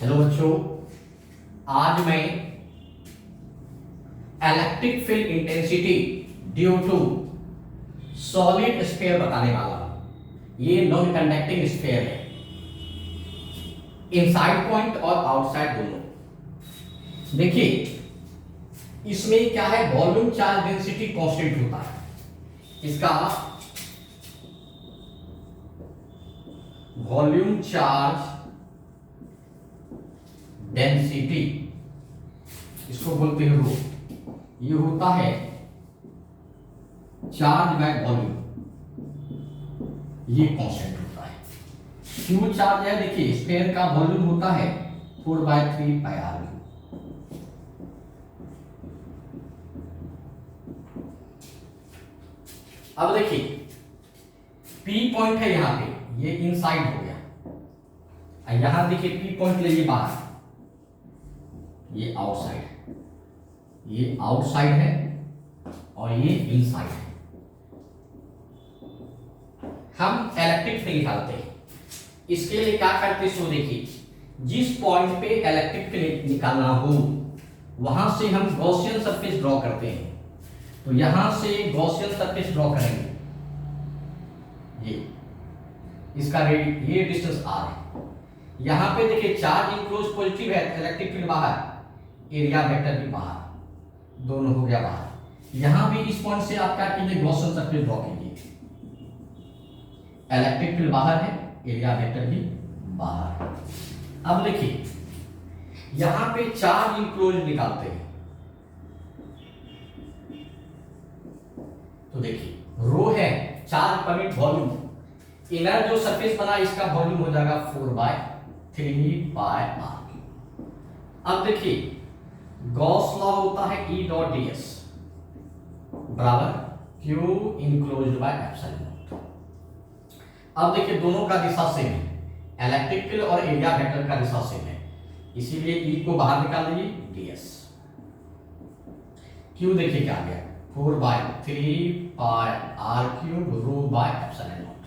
Hello बच्चों, आज मैं electric field intensity due to solid sphere बताने वाला हूं। ये नॉन कंडक्टिंग स्फीयर है, इनसाइड पॉइंट और आउटसाइड दोनों। देखिए इसमें क्या है, वॉल्यूम चार्ज डेंसिटी कांस्टेंट होता है। इसका वॉल्यूम चार्ज डेंसिटी इसको बोलते हैं रो। ये होता है चार्ज बाय वॉल्यूम, ये कांस्टेंट होता है। क्यू चार्ज है, देखिए स्फीयर का वॉल्यूम होता है 4/3 पाई आर क्यू। अब देखिए पी पॉइंट है यहां पे, ये इनसाइड हो गया। यहां देखिए पी पॉइंट लेंगे बाहर, ये आउटसाइड है, ये आउटसाइड है और ये इनसाइड है। हम इलेक्ट्रिक फील्ड निकालते हैं, इसके लिए क्या करते हैं, सो देखिए जिस पॉइंट पे इलेक्ट्रिक फील्ड निकालना हो वहां से हम गॉसियन सरफेस ड्रॉ करते हैं। तो यहां से गॉसियन सरफेस ड्रॉ करेंगे, ये इसका ये डिस्टेंस आर है। यहां पे देखिए चार्ज इनक्लोज पॉजिटिव है, इलेक्ट्रिक फील्ड बाहर, एरिया वेक्टर भी बाहर, दोनों हो गया बाहर। यहां भी इस पॉइंट से आप क्या कीजिए, गॉसियन सरफेस ड्रॉ कीजिए। इलेक्ट्रिक फील्ड बाहर है, एरिया वेक्टर भी बाहर। अब देखिए यहां पे चार्ज इनक्लोज निकालते हैं। तो देखिए रो है charge per unit volume, inner जो सरफेस बना इसका वॉल्यूम हो जाएगा 4/3 पाई आर। अब देखिए गॉस लॉ होता है E डॉट ds बराबर Q enclosed bye epsilon naught. अब देखिए दोनों का दिशा सेम है, इलेक्ट्रिक फील्ड और एरिया वेक्टर का दिशा सेम है, इसीलिए E को बाहर निकाल लीजिए ds। Q देखिए क्या आ गया, 4/3 pi are cube rho by epsilon naught.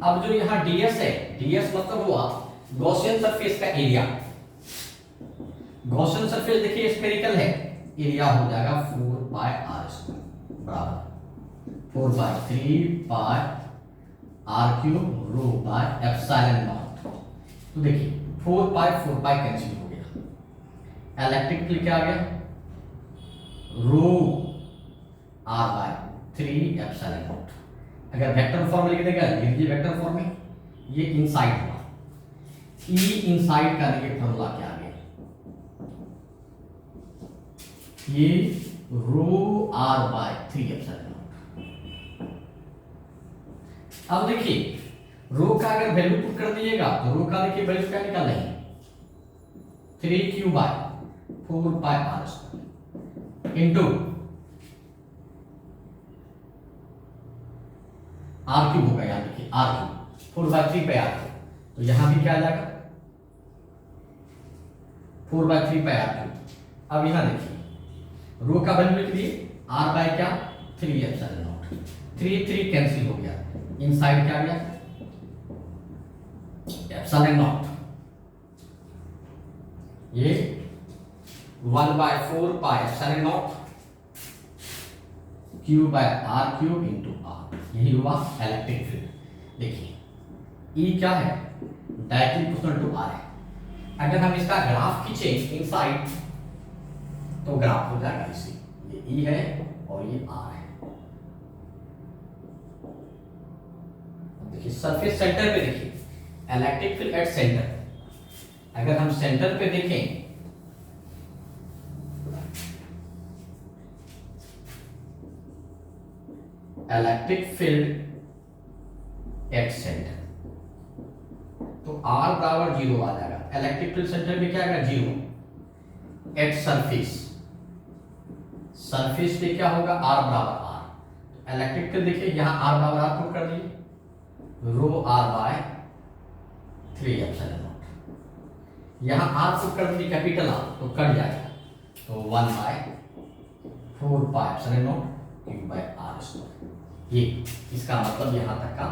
अब जो यहाँ ds है, ds मतलब हुआ गॉसियन सरफेस का एरिया। गॉसियन सरफेस देखिए स्फेरिकल है, एरिया हो जाएगा 4 पाई आर स्क्वायर बराबर 4/3 pi are cube rho by epsilon naught. तो देखिए 4 पाई कैंसिल हो गया, इलेक्ट्रिक फील्ड क्या आ गया, रो r/3 एप्सिलॉन नॉट। अगर वेक्टर फॉर्म लिख देगा, लिख दीजिए वेक्टर फॉर्म में, ये इनसाइड हुआ। E इनसाइड का देखिए फॉर्मूला क्या आ गया, ये रो r/3 एप्सिलॉन नॉट। अब देखिए रो का अगर वैल्यू पुट कर दिएगा तो रो का देखिए वैल्यू क्या निकालेंगे, 3q/4 pi are square into r cube होगा। यहां देखिए are cube 4/3 pi are cube, तो यहां भी क्या आ जाएगा 4/3 पाई आर क्यूब। अब यहां देखिए रो का वैल्यू लिख दिए, r बाय क्या 3 एप्सिलॉन नॉट, 3 कैंसिल हो गया, इनसाइड क्या आ गया एप्सिलॉन नॉट, ये 1/4 pi epsilon naught q by r cube into r, यही हुआ इलेक्ट्रिक फील्ड। देखिए E क्या है, डायरेक्टली प्रोपोर्शनल टू r है। अगर हम इसका ग्राफ खींचे इनसाइड तो ग्राफ हो जाएगा इसी, ये E है और ये R है। देखिए सरफेस सेंटर पे देखिए इलेक्ट्रिक फील्ड एट सेंटर। अगर हम सेंटर पे देखें इलेक्ट्रिक फील्ड एट सेंटर, तो R बराबर 0 आ जाएगा। इलेक्ट्रिक फील्ड सेंटर पे क्या आएगा 0। एट सरफेस, सरफेस पे क्या होगा R बराबर R। इलेक्ट्रिक फील्ड देखिए यहां R बराबर R पुट कर दिए, रो r/3 एप्सिलॉन नॉट। यहां R पुट कर दिए कैपिटल R, तो कट जाएगा, तो 1/4 pi epsilon naught q by r square. ये इसका मतलब यहां तक का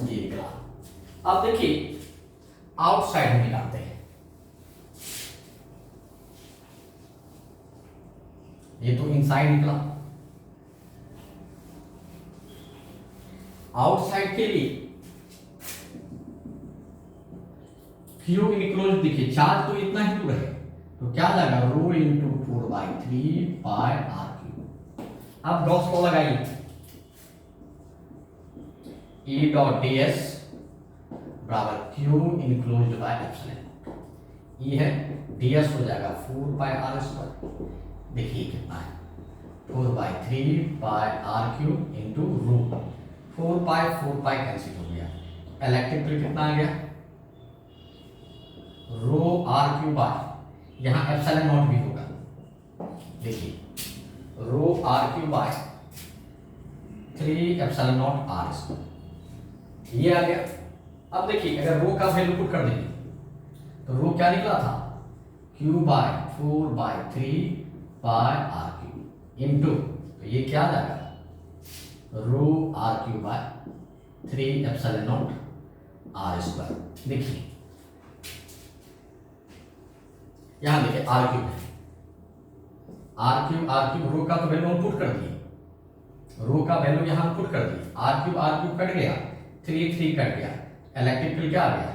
ये अब देखिए आउटसाइड में निकालते हैं। ये तो इनसाइड निकला। आउटसाइड के लिए क्यू इनक्लोज, देखिए चार्ज तो इतना ही दूर है, तो क्या लगा rho into 4/3 pi R Q. अब गॉस लॉ लगाइए, E डॉट डी एस बराबर क्यू इनक्लोज बाय एप्सिलॉन। ये है डी एस हो जाएगा 4 पाई आर स्क्वायर। देखिए कितना है 4/3 pi R cube into rho. 4 pi cancel हो गया, इलेक्ट्रिक फील्ड कितना आ गया रो आर क्यू बाय, यहां एप्सिलॉन नॉट भी होगा। देखिए rho R cube by 3 epsilon naught are square, ये आ गया। अब देखिए अगर रो का वैल्यू पुट कर देंगे तो रो क्या निकला था Q by 4/3 pi R cube into, तो ये क्या आ जाएगा rho R cube by 3 epsilon naught are square. देखिए यहां देखिए आर क्यूब है, आर क्यूब रो का तो वैल्यू हम पुट कर दिए, रो का वैल्यू यहां पुट कर दिए, आर क्यूब कट गया, 3 कट गया, इलेक्ट्रिक फील्ड क्या आ गया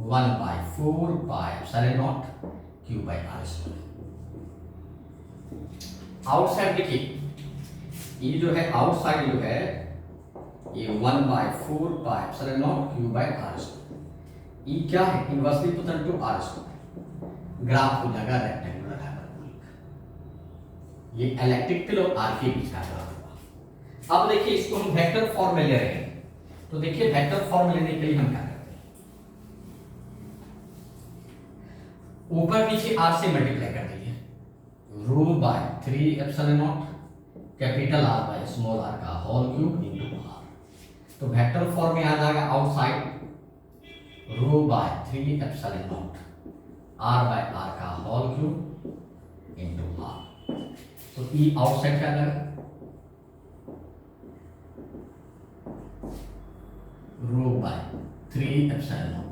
1/4 pi epsilon naught q by r square. Outside देखिए ये जो है आउटसाइड जो है ये 1/4 pi epsilon naught q by r square. ये क्या है inversely proportional to r square. Graph हो जाएगा रेक्टेंगुलर हाइपरबोलिक। ये इलेक्ट्रिक फील्ड और आर के बीच का ग्राफ होगा। अब देखिए इसको हम वेक्टर फॉर्म में ले रहे हैं, तो देखिए वेक्टर फॉर्म लेने के लिए हम क्या करते हैं, ऊपर नीचे आर से मल्टीप्लाई कर दीजिए, rho by 3 epsilon naught capital R by small R का होल क्यूब इनटू आर। तो वेक्टर फॉर्म में आ जाएगा outside rho by 3 epsilon naught R by R का होल क्यूब इनटू आर। तो ई आउटसाइड क्या जाएगा rho by 3 epsilon naught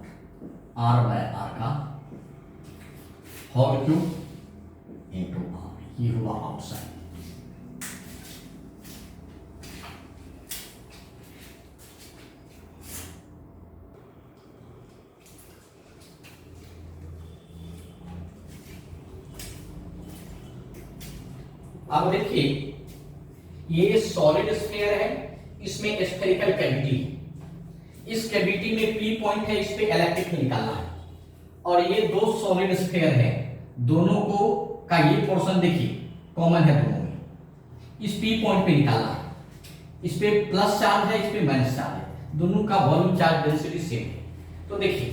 R by R का होल क्यूब इनटू आर। ये हुआ आउटसाइड। अब देखिए ये सॉलिड स्फीयर है, इसमें स्फेरिकल कैविटी है, इस कैविटी में पी पॉइंट है, इस पे इलेक्ट्रिक फील्ड निकालना है। और ये दो सॉलिड स्फीयर है, दोनों को का ये पोर्शन देखिए कॉमन है दोनों में, इस पी पॉइंट पे निकालना है। इस पे प्लस चार्ज है, इस पे माइनस चार्ज है, दोनों का वॉल्यूम चार्ज डेंसिटी सेम है। तो देखिए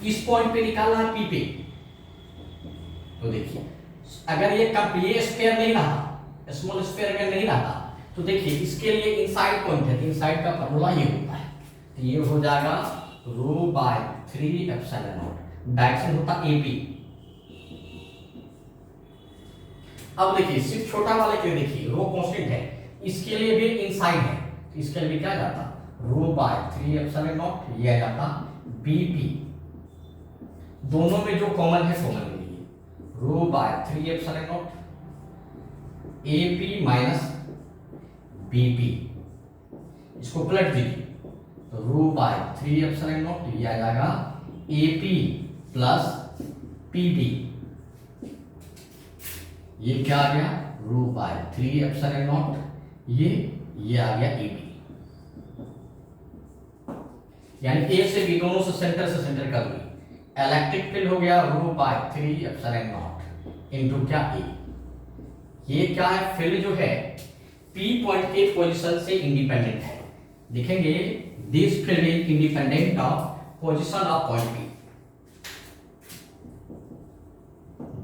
इस पॉइंट पे निकालना है पी पे, तो देखिए अगर ये स्फीयर नहीं रहा, स्मॉल स्फीयर अगर नहीं रहा, तो देखिए इसके लिए इनसाइड पॉइंट है, इनसाइड का फॉर्मूला ये होता है, तो ये हो जाएगा rho by 3 epsilon not, direction होता एपी। अब देखिए सिर्फ छोटा वाले के लिए देखिए रो कांस्टेंट है, इसके लिए भी इनसाइड है, तो इसके लिए भी क्या जाता रो बाय 3 एप्सिलॉन नॉट, ये आ जाता बीपी। दोनों में जो कॉमन है common rho by 3 epsilon naught AP minus BP, इसको पलट दीजिए तो रो बाय 3 एप्सिलॉन नॉट ये आ जाएगा एपी प्लस पीबी। ये क्या आ गया रो बाय 3 एप्सिलॉन नॉट, ये आ गया एपी, यानी ए से बी दोनों से सेंटर का दूरी। इलेक्ट्रिक फील्ड हो गया rho by 3 epsilon naught into क्या ए। ये क्या है फील्ड जो है पी पॉइंट के पोजीशन से इंडिपेंडेंट है। देखेंगे this field is independent of position of point P.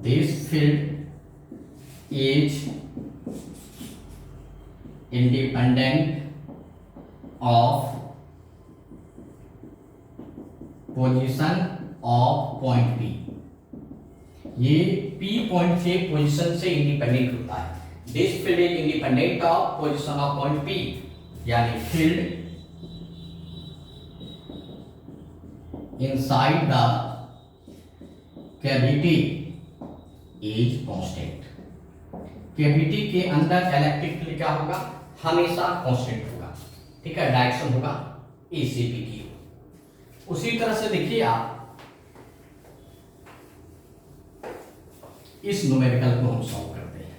This field is independent of position of point P. ये पी पॉइंट के पोजीशन से इंडिपेंडेंट होता है। This field is independent of position of point P, यानी field inside the cavity is constant। Cavity के अंदर electric field क्या होगा, हमेशा कांस्टेंट होगा, ठीक है, डायरेक्शन होगा ए से बी की। उसी तरह से देखिए आप इस न्यूमेरिकल को हम सॉल्व करते हैं।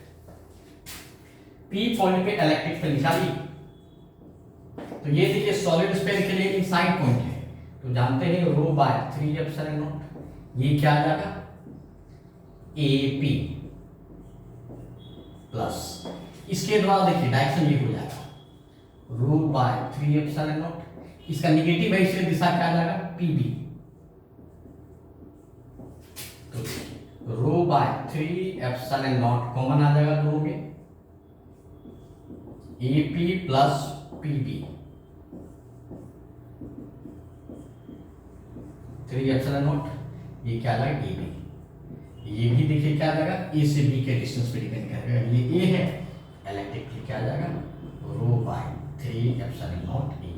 पी पॉइंट पे इलेक्ट्रिक फील्ड निकाली, तो ये देखिए सॉलिड स्फीयर के लिए इनसाइड पॉइंट है, तो जानते हैं रो बाय 3 एप्सिलॉन नॉट, ये क्या आ जाएगा ए पी प्लस, इसके द्वारा देखिए डायरेक्शन ये हो जाएगा रो बाय 3 एप्सिलॉन नॉट, इसका नेगेटिव है इसलिए दिशा क्या आ जाएगा पी बी, तो rho by 3 epsilon naught common आ जाएगा दोनों में, A P plus P B, 3 epsilon naught, ये क्या आ जाएगा ए बी, ये भी देखिए क्या आ जाएगा ए से बी के डिस्टेंस पे डिपेंड करेगा, ये ए है, इलेक्ट्रिक फील्ड क्या आ जाएगा rho by 3 epsilon not a.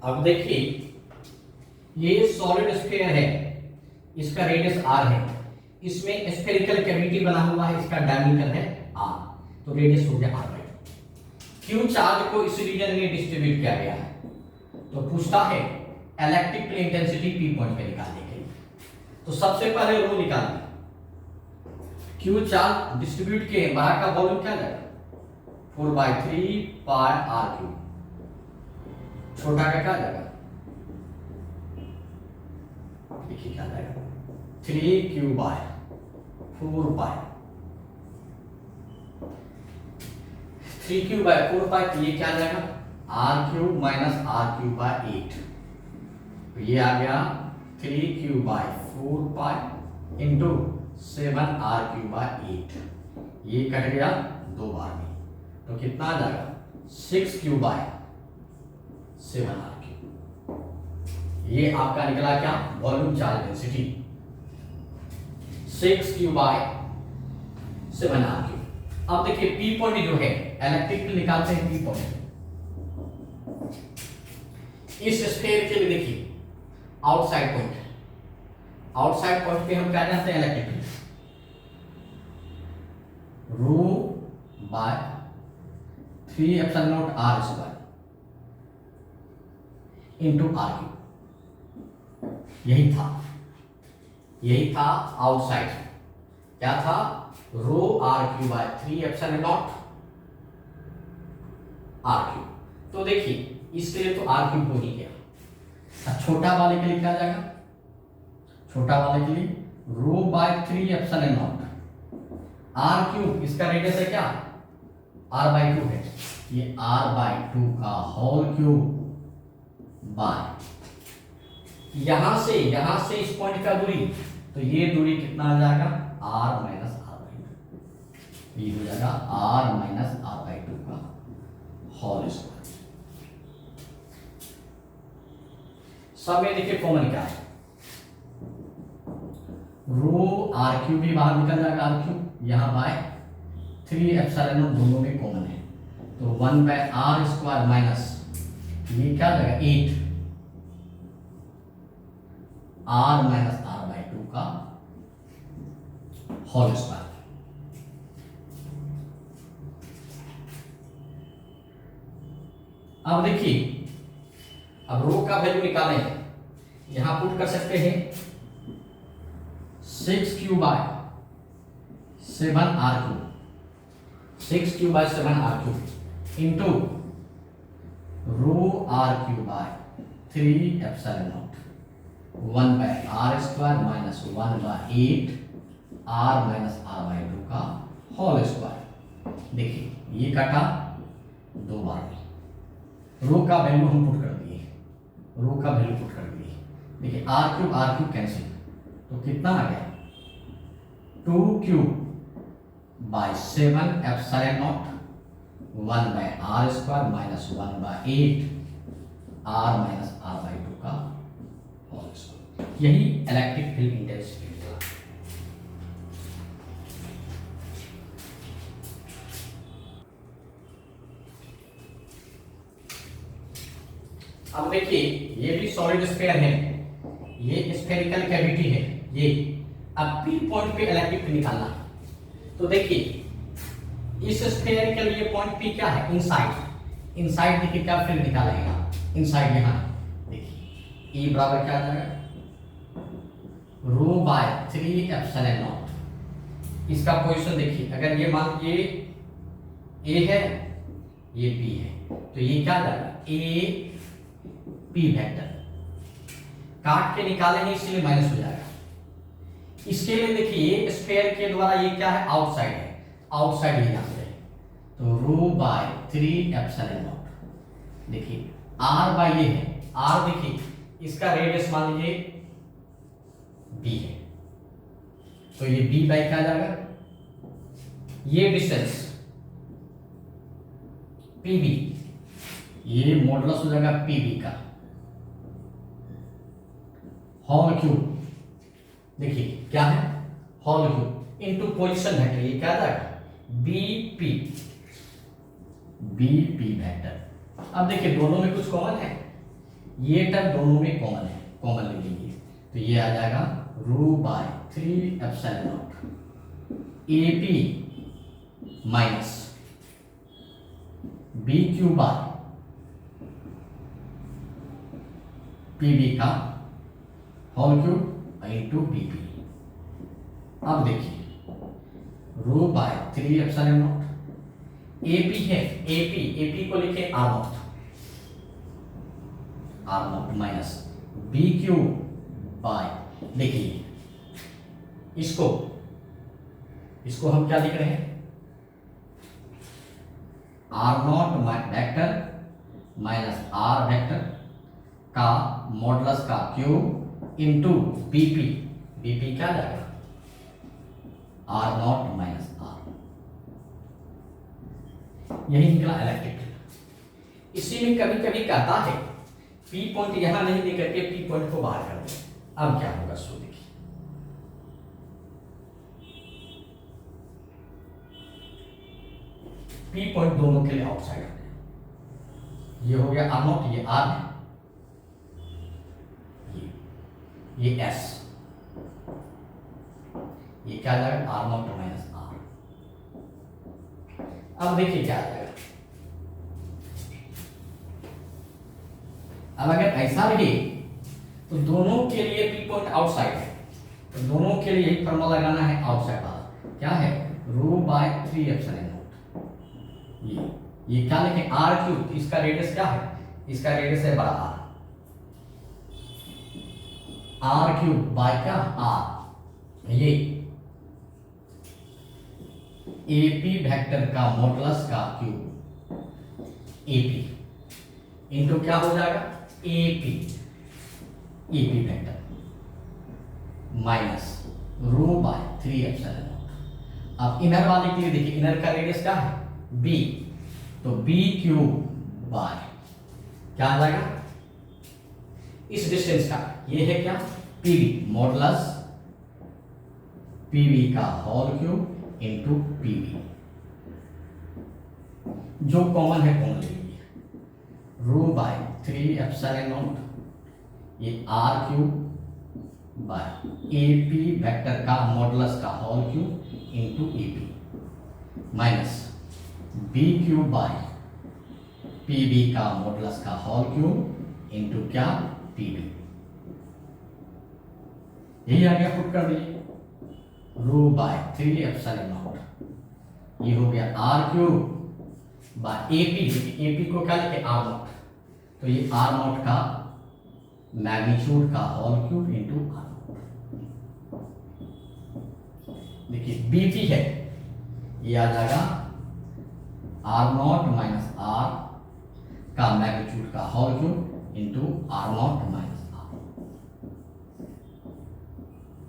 अब देखिए ये सॉलिड स्फीयर है, इसका रेडियस आर है, इसमें स्फेरिकल कैविटी बना हुआ है, इसका डायमीटर है आर, तो रेडियस हो गया आर बाई। क्यू चार्ज को इस रीजन में डिस्ट्रीब्यूट किया गया है, तो पूछता है electric field intensity P point पे निकालने के लिए, तो सबसे पहले रो निकालना, क्यू चार्ज डिस्ट्रीब्यूट किए, बाहर का वॉल्यूम क्या जाएगा 4/3 पाई आर क्यूब, छोटा का क्या जाएगा देखिए क्या जाएगा 3 बाय 4 पाई, 3 बाय 4 पाई, तो ये क्या आ जाएगा r³ माइनस r³ बाय 8, तो ये आ गया 3 bye 4 pi into 7r³ bye 8, ये कट गया दो बार में, तो कितना आ जाएगा 6 बाय 7r³, ये आपका निकला क्या volume charge density 6 by 7r³। अब देखिए पी पॉइंट जो है इलेक्ट्रिक फील्ड निकालते हैं पी पॉइंट, इस स्फीयर के लिए देखिए आउटसाइड पॉइंट, आउटसाइड पॉइंट पे हम क्या जानते हैं electric field rho by 3 epsilon naught are square into r³, यही था आउटसाइड, क्या था रो r³ by 3 epsilon not r³, तो देखिए इसके लिए तो r³ हो ही गया, छोटा वाले के लिए क्या जाएगा, छोटा वाले के लिए रो बाय 3 एप्सिलॉन नॉट r³, इसका रेडियस है क्या r/2 है, ये r/2 का होल क्यूब बाय, यहां से इस पॉइंट का दूरी, तो ये दूरी कितना आ जाएगा r माइनस r/2, ये हो जाएगा r माइनस r/2 का होल स्क्वायर। सब में देखिए कॉमन क्या है, रो r³ भी बाहर निकल जाएगा, r³ यहां बाय 3 एप्सिलॉन नॉट दोनों में कॉमन है, तो 1/r² माइनस ये क्या जाएगा 8 r माइनस r/2 का होल स्क्वायर। अब देखिए अब रो का वैल्यू निकालें, यहां पुट कर सकते हैं 6 by 7r³, 6 by 7r³ into rho r³ by 3 epsilon naught 1/r² minus 1/8 r minus r/2 का होल स्क्वायर। देखिए ये काटा दो बार में, रो का वैल्यू हम पुट कर दिए, रो का वैल्यू पुट कर दिए, देखिए r³ कैंसिल, तो कितना आ गया 2³ by 7 epsilon naught 1/r² minus 1/8 r minus r/2 का होल स्क्वायर। यही इलेक्ट्रिक फील्ड इंटेंसिटी निकला। अब देखिए ये भी सॉलिड स्फीयर है, ये स्फेरिकल कैविटी है ये। अब पी पॉइंट पे इलेक्ट्रिक फील्ड निकालना, तो देखिए इस स्फीयर के लिए पॉइंट पी क्या है, इनसाइड। इनसाइड देखिए क्या फील्ड निकालेगा, इनसाइड यहाँ देखिए ई बराबर क्या आ जाएगा, रो बाय 3 एप्सिलॉन नॉट। इसका पोजीशन देखिए, अगर ये मान ये ए है ये बी है, तो ये क्या आ जाएगा ए पी वेक्टर। काट के निकाले हैं इसलिए माइनस हो जाएगा। इसके लिए देखिए स्फीयर के द्वारा ये क्या है, आउटसाइड है, आउटसाइड ही यहाँ से, तो रो बाय 3 एप्सिलॉन नॉट। देखिए आर बाय ये है, आर देखिए इसका रेडियस मान लीजिए बी है, तो ये बी बाय क्या आ जाएगा, ये डिस्टेंस पीबी, ये मॉडुलस हो जाएगा पीबी का होल क्यूब। देखिए क्या है, whole cube into position vector, ये क्या आ जाएगा बीपी, बीपी वेक्टर। अब देखिए दोनों में कुछ कॉमन है, ये टर्म दोनों में कॉमन है, कॉमन ले लीजिए, तो ये आ जाएगा rho by 3 epsilon naught AP minus B Q by PB का होल क्यूब इंटू बीपी। अब देखिए rho by 3 epsilon naught AP है, एपी एपी को लिखे are naught minus B Q by, देखिए इसको हम क्या लिख रहे हैं, R naught vector minus R vector का मॉडुलस का क्यूब इंटू बीपी, बीपी क्या जाएगा आर नॉट माइनस आर, यही निकला इलेक्ट्रिक फील्ड। इसी में कभी कभी कहता है पी पॉइंट यहां नहीं लेकर के पी पॉइंट को बाहर कर दे। अब क्या होगा सो देखिए, पी पॉइंट दोनों के लिए आउटसाइड है, ये हो गया आर नॉट, ये आर है, ये एस, ये क्या आ जाएगा आर नॉट माइनस आर। अब देखिए क्या आ जाएगा, अब अगर ऐसा रहे तो दोनों के लिए पी पॉइंट आउटसाइड है, तो दोनों के लिए एक फॉर्मूला लगाना है आउटसाइड वाला, क्या है रो बाय 3 एप्सिलॉन नॉट। ये क्या लिखें आर क्यूब, इसका रेडियस क्या है, इसका रेडियस है बड़ा आर क्यूब बाय क्या आर, ये एपी वेक्टर का मॉडुलस का क्यूब एपी इनटू क्या हो जाएगा AP, AP vector minus rho by 3 epsilon naught. अब इनर वाले के लिए देखिए इनर का रेडियस क्या है बी, तो बी क्यूब बाय क्या आ जाएगा इस डिस्टेंस का, ये है क्या पीबी, मॉडुलस पीबी का होल क्यूब इंटू पीबी, जो कॉमन है कॉमन ले लीजिए, रो बाय 3 एप्सिलॉन नॉट, ये r cube by AP vector का मॉडुलस का whole cube into AP minus B cube by PB का मॉडुलस का होल क्यूब इंटू क्या पीबी, यही आ गया, पुट कर दीजिए रो बाय 3 एप्सिलॉन नॉट, ये हो गया r cube by AP, AP को क्या लिखे आर नॉट, तो ये आर नॉट का मैग्नीट्यूड का whole cube into r naught. देखिए बीपी है, ये आ जाएगा आर नॉट माइनस आर का मैग्नीट्यूड का whole cube into r naught minus r,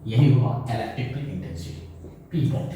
यही हुआ इलेक्ट्रिकल इंटेंसिटी पी पॉइंट।